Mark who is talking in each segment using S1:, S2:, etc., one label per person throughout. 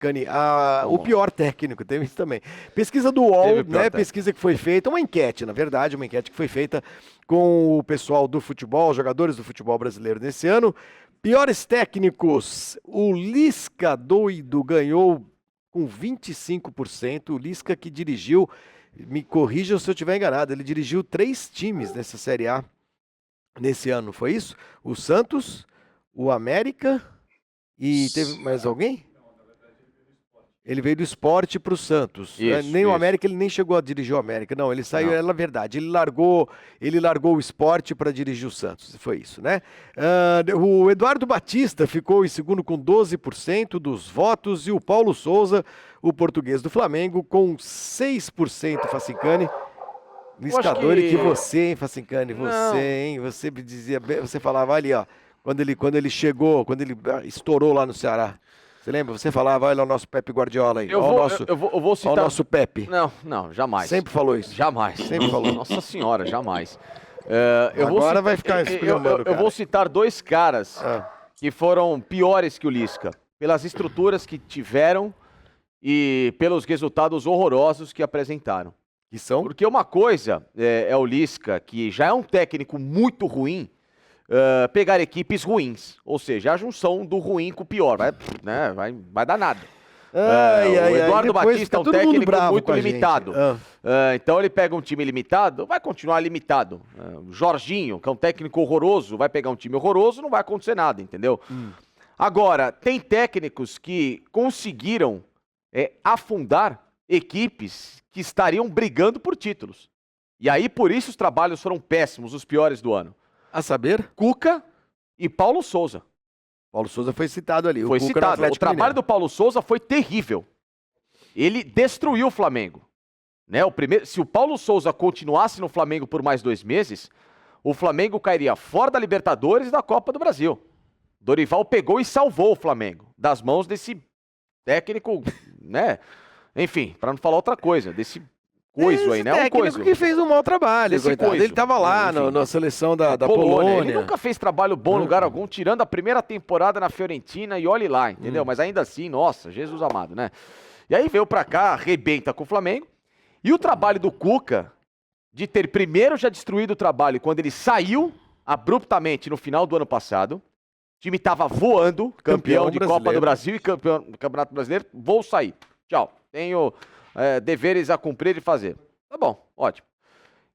S1: Cani, o pior técnico, teve isso também. Pesquisa do UOL, né? Pesquisa que foi feita, uma enquete, na verdade, uma enquete que foi feita com o pessoal do futebol, jogadores do futebol brasileiro nesse ano. Piores técnicos, o Lisca doido ganhou com 25%. O Lisca que dirigiu, me corrija se eu estiver enganado, ele dirigiu 3 times nessa Série A nesse ano, foi isso? O Santos, o América e teve mais alguém? Ele veio do Sport para o Santos. Nem o América, ele nem chegou a dirigir o América. Não, ele saiu, é na verdade. Ele largou o Sport para dirigir o Santos. Foi isso, né? O Eduardo Batista ficou em segundo com 12% dos votos e o Paulo Souza, o português do Flamengo, com 6%, Facincani. Liscadori, que você, hein, Facincani? Você, hein? Você dizia, você falava ali, ó, quando ele chegou, quando ele estourou lá no Ceará. Você lembra? Você falava, olha o nosso Pepe Guardiola aí.
S2: Eu vou citar...
S1: Olha o nosso Pepe.
S2: Não, jamais.
S1: Sempre falou isso.
S2: Jamais.
S1: Sempre falou.
S2: Nossa senhora, jamais.
S1: Agora vai ficar
S2: eu vou citar 2 caras que foram piores que o Lisca, pelas estruturas que tiveram e pelos resultados horrorosos que apresentaram.
S1: Que são?
S2: Porque uma coisa é o Lisca, que já é um técnico muito ruim, pegar equipes ruins, ou seja, a junção do ruim com o pior, vai dar nada. O Eduardo Batista é um técnico muito limitado. Então ele pega um time limitado, vai continuar limitado. O Jorginho, que é um técnico horroroso, vai pegar um time horroroso, não vai acontecer nada, entendeu? Agora, tem técnicos que conseguiram afundar equipes que estariam brigando por títulos. E aí, por isso, os trabalhos foram péssimos, os piores do ano.
S1: A saber?
S2: Cuca e Paulo Souza.
S1: Paulo Souza foi citado ali.
S2: Foi citado. O trabalho do Paulo Souza foi terrível. Ele destruiu o Flamengo. Né? Se o Paulo Souza continuasse no Flamengo por mais 2 meses, o Flamengo cairia fora da Libertadores e da Copa do Brasil. Dorival pegou e salvou o Flamengo das mãos desse técnico, né? Enfim, para não falar outra coisa, desse coiso aí, né?
S1: Um técnico que fez um mau trabalho. Ele estava lá na seleção da Polônia.
S2: Ele nunca fez trabalho bom em lugar algum, tirando a primeira temporada na Fiorentina e olhe lá, entendeu? Mas ainda assim, nossa, Jesus amado, né? E aí veio pra cá, arrebenta com o Flamengo. E o trabalho do Cuca, de ter primeiro já destruído o trabalho quando ele saiu abruptamente no final do ano passado, o time tava voando, campeão de Copa do Brasil e campeão do Campeonato Brasileiro, vou sair. Tchau. Tenho deveres a cumprir e fazer. Tá bom, ótimo.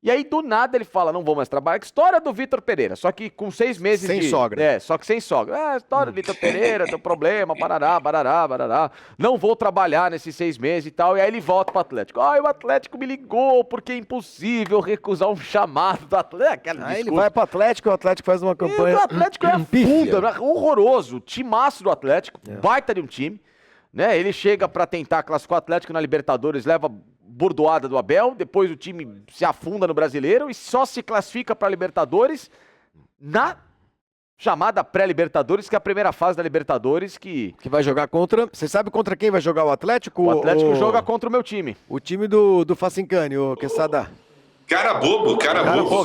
S2: E aí, do nada, ele fala, não vou mais trabalhar. Que história do Vitor Pereira, só que com 6 meses
S1: sem sogra.
S2: Só que sem sogra. História do Vitor Pereira, tem problema, barará, barará, barará. Não vou trabalhar nesses 6 meses e tal. E aí ele volta pro Atlético. O Atlético me ligou, porque é impossível recusar um chamado do Atlético.
S1: Aí ele vai pro Atlético, o Atlético faz uma campanha...
S2: O Atlético afunda, horroroso. Timaço do Atlético, baita de um time. Né? Ele chega para tentar classificar o Atlético na Libertadores, leva bordoada do Abel, depois o time se afunda no Brasileiro e só se classifica para a Libertadores na chamada pré-Libertadores, que é a primeira fase da Libertadores que
S1: vai jogar contra... Você sabe contra quem vai jogar o Atlético?
S2: O Atlético joga contra o meu time.
S1: O time do Facincani, o Quesada.
S3: Cara bobo.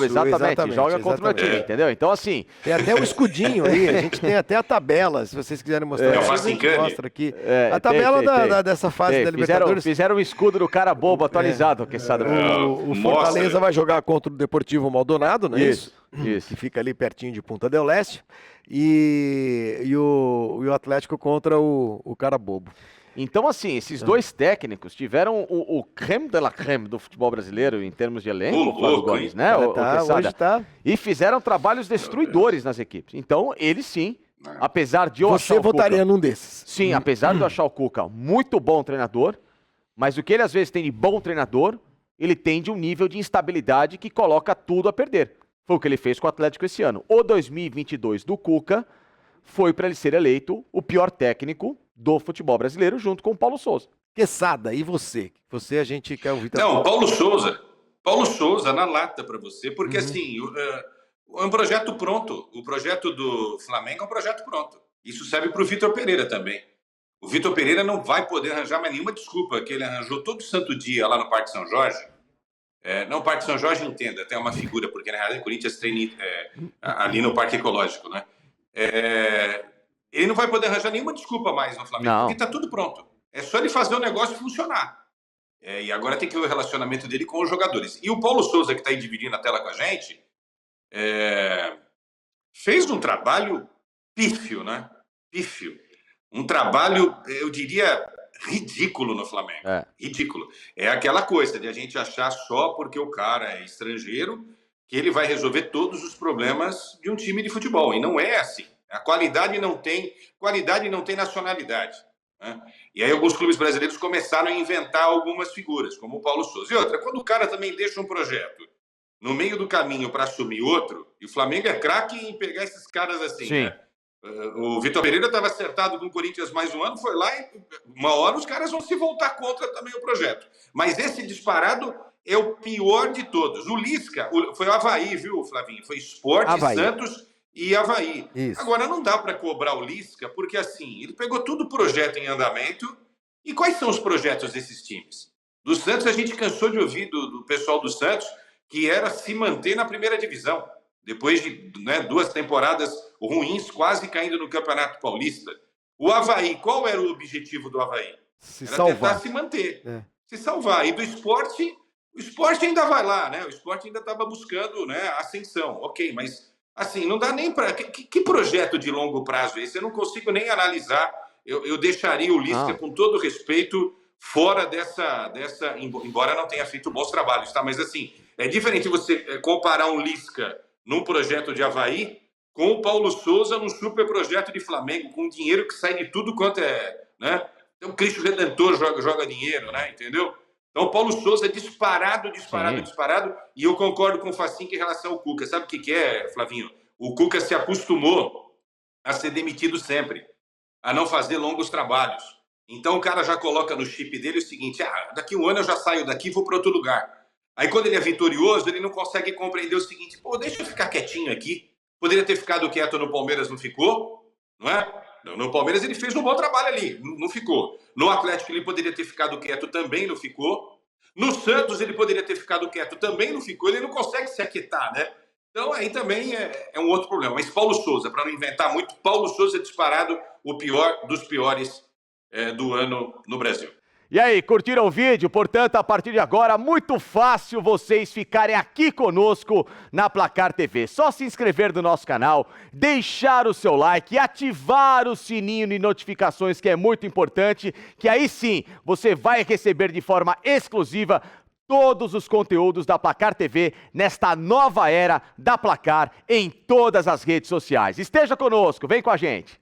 S2: Exatamente. Joga contra o meu time, entendeu? Então, assim...
S1: Tem até o escudinho ali, a gente tem até a tabela, se vocês quiserem mostrar.
S3: O Facincani.
S1: Mostra aqui. A tabela dessa fase da Libertadores.
S2: Fizeram um escudo do cara bobo atualizado, Quesada.
S1: O Fortaleza vai jogar contra o Deportivo Maldonado, não é isso?
S2: Isso.
S1: Que fica ali pertinho de Punta del Este. E o Atlético contra o cara bobo.
S2: Então, assim, esses 2 técnicos tiveram o creme de la creme do futebol brasileiro em termos de elenco, Flávio Gomes, né?
S1: Hoje tá.
S2: E fizeram trabalhos destruidores nas equipes. Então, eles sim, apesar de eu achar
S1: Você votaria num desses?
S2: Sim, apesar de eu achar o Cuca muito bom treinador, mas o que ele às vezes tem de bom treinador, ele tem de um nível de instabilidade que coloca tudo a perder. Foi o que ele fez com o Atlético esse ano. O 2022 do Cuca foi para ele ser eleito o pior técnico do futebol brasileiro, junto com o Paulo Souza.
S1: Quesada, e você? Você a gente quer ouvir também.
S3: Não, Paulo Souza na lata para você, porque assim, é um projeto pronto. O projeto do Flamengo é um projeto pronto. Isso serve para o Vitor Pereira também. O Vitor Pereira não vai poder arranjar mais nenhuma desculpa que ele arranjou todo santo dia lá no Parque São Jorge. Não, Parque São Jorge, entenda, até uma figura, porque na realidade o Corinthians treina ali no Parque Ecológico, né? Ele não vai poder arranjar nenhuma desculpa mais no Flamengo, porque está tudo pronto. É só ele fazer o negócio funcionar. E agora tem que ver o relacionamento dele com os jogadores. E o Paulo Souza, que está aí dividindo a tela com a gente, fez um trabalho pífio, né? Pífio. Um trabalho, eu diria, ridículo no Flamengo. Ridículo. É aquela coisa de a gente achar só porque o cara é estrangeiro que ele vai resolver todos os problemas de um time de futebol. E não é assim. A qualidade não tem nacionalidade. Né? E aí alguns clubes brasileiros começaram a inventar algumas figuras, como o Paulo Souza. E outra, quando o cara também deixa um projeto no meio do caminho para assumir outro, e o Flamengo é craque em pegar esses caras assim,
S2: Sim.
S3: Né? O Vitor Pereira estava acertado com o Corinthians mais um ano, foi lá e uma hora os caras vão se voltar contra também o projeto. Mas esse disparado é o pior de todos. O Lisca, foi o Avaí, viu, Flavinho? Foi Sport, Santos e Avaí.
S1: Isso.
S3: Agora, não dá para cobrar o Lisca, porque assim, ele pegou tudo projeto em andamento. E quais são os projetos desses times? Do Santos, a gente cansou de ouvir do pessoal do Santos que era se manter na primeira divisão. Depois de 2 temporadas ruins, quase caindo no Campeonato Paulista. O Avaí, qual era o objetivo do Avaí?
S1: Era salvar.
S3: Tentar se manter, se salvar. E do esporte, o esporte ainda vai lá, né? O esporte ainda estava buscando, né, ascensão. Ok, mas assim, não dá nem para... Que projeto de longo prazo é esse? Eu não consigo nem analisar. Eu deixaria o Lisca, com todo respeito, fora dessa... Embora não tenha feito bons trabalhos, tá? Mas assim, é diferente você comparar um Lisca num projeto de Avaí, com o Paulo Souza num super projeto de Flamengo, com dinheiro que sai de tudo quanto né? Então, o Cristo Redentor joga dinheiro, né? Entendeu? Então, o Paulo Souza é disparado, e eu concordo com o Facinho em relação ao Cuca. Sabe o que é, Flavinho? O Cuca se acostumou a ser demitido sempre, a não fazer longos trabalhos. Então, o cara já coloca no chip dele o seguinte, daqui um ano eu já saio daqui e vou para outro lugar. Aí, quando ele é vitorioso, ele não consegue compreender o seguinte, deixa eu ficar quietinho aqui. Poderia ter ficado quieto no Palmeiras, não ficou, não é? No Palmeiras ele fez um bom trabalho ali, não ficou. No Atlético ele poderia ter ficado quieto, também não ficou. No Santos ele poderia ter ficado quieto, também não ficou. Ele não consegue se aquietar, né? Então aí também é um outro problema. Mas Paulo Souza, para não inventar muito, Paulo Souza é disparado o pior dos piores do ano no Brasil.
S2: E aí, curtiram o vídeo? Portanto, a partir de agora, muito fácil vocês ficarem aqui conosco na Placar TV. Só se inscrever no nosso canal, deixar o seu like e ativar o sininho de notificações, que é muito importante, que aí sim, você vai receber de forma exclusiva todos os conteúdos da Placar TV nesta nova era da Placar em todas as redes sociais. Esteja conosco, vem com a gente.